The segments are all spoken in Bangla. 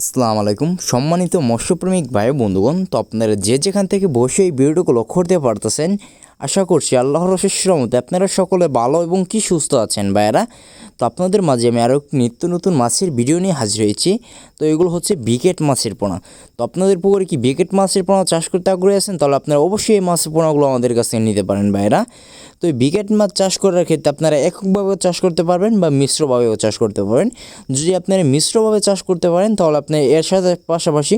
আসসালামু আলাইকুম সম্মানিত মৎস্যপ্রেমিক ভাই বন্ধুগণ, তো আপনারা যে যেখান থেকে বসে এই ভিডিওটাকে লক্ষ্য করতে পারতেছেন, আশা করছি আল্লাহর অশেষ রহমতে আপনারা সকলে ভালো এবং কি সুস্থ আছেন ভাইয়েরা। তো আপনাদের মাঝে আমি আরও নিত্য নতুন মাছের ভিডিও নিয়ে হাজির হয়েছি। তো এগুলো হচ্ছে বিকেট মাছের পোনা। তো আপনাদের পুকুরে কি বিকেট মাছের পোনা চাষ করতে আগ্রহী আছেন, তাহলে আপনারা অবশ্যই এই মাছের পোনাগুলো আমাদের কাছ থেকে নিতে পারেন ভাইয়েরা। তো এই বিকেট মাছ চাষ করার ক্ষেত্রে আপনারা এককভাবেও চাষ করতে পারবেন বা মিশ্রভাবেও চাষ করতে পারেন। যদি আপনারা মিশ্রভাবে চাষ করতে পারেন তাহলে আপনি এর সাথে পাশাপাশি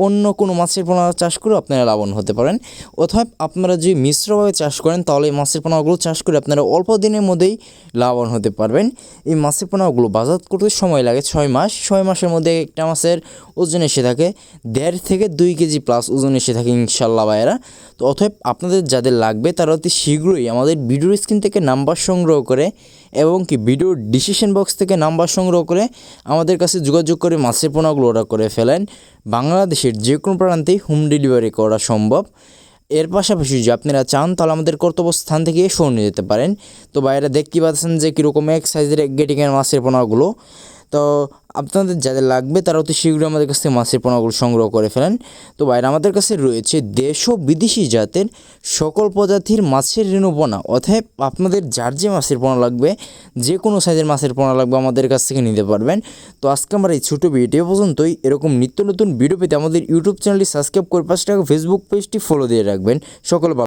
অন্য কোনো মাছের পোনা চাষ করে আপনারা লাভবান হতে পারেন। অথবা আপনারা যদি মিশ্রভাবে চাষ করেন তাহলে এই মাছের পোনাগুলো চাষ করে আপনারা অল্প দিনের মধ্যেই লাভবান হতে পারবেন। এই মাছের পোনাগুলো বাজার করতে সময় লাগে 6 মাস। 6 মাসের মধ্যে একটা মাছের ওজন এসে থাকে 1.5 থেকে 2 কেজি প্লাস ওজন এসে থাকে ইনশাল্লাহ ভাইয়েরা। তো অতএব আপনাদের যাদের লাগবে তারা অতি শীঘ্রই আমাদের ভিডিওর স্ক্রিন থেকে নাম্বার সংগ্রহ করে এবং কি ভিডিওর ডিসক্রিপশন বক্স থেকে নাম্বার সংগ্রহ করে আমাদের কাছে যোগাযোগ করে মাছের পোনাগুলো অর্ডার করে ফেলেন। বাংলাদেশের যে কোনো প্রান্তেই হোম ডেলিভারি করা সম্ভব। এর পাশাপাশি যদি আপনারা চান তাহলে আমাদের কর্তব্য স্থান থেকে সরে নিয়ে যেতে পারেন। তো বাইরে দেখতে পাচ্ছেন যে কীরকম এক সাইজের গেটিংয়ের মাছের পোনাগুলো। তো আপনাদের যাদের লাগবে তারা অতি শীঘ্রই আমাদের কাছ থেকে মাছের পোনাগুলো সংগ্রহ করে ফেলেন। তো বাইরে আমাদের কাছে রয়েছে দেশ ও বিদেশি জাতের সকল প্রজাতির মাছের রেণুপোনা। অতএব আপনাদের যার যে মাছের পোনা লাগবে, যে কোনো সাইজের মাছের পোনা লাগবে আমাদের কাছ থেকে নিতে পারবেন। তো আজকে আমার এই ছোটো ভিডিও পর্যন্তই। এরকম নিত্য নতুন ভিডিও পেতে আমাদের ইউটিউব চ্যানেলটি সাবস্ক্রাইব করে পাশে ফেসবুক পেজটি ফলো দিয়ে রাখবেন। সকলে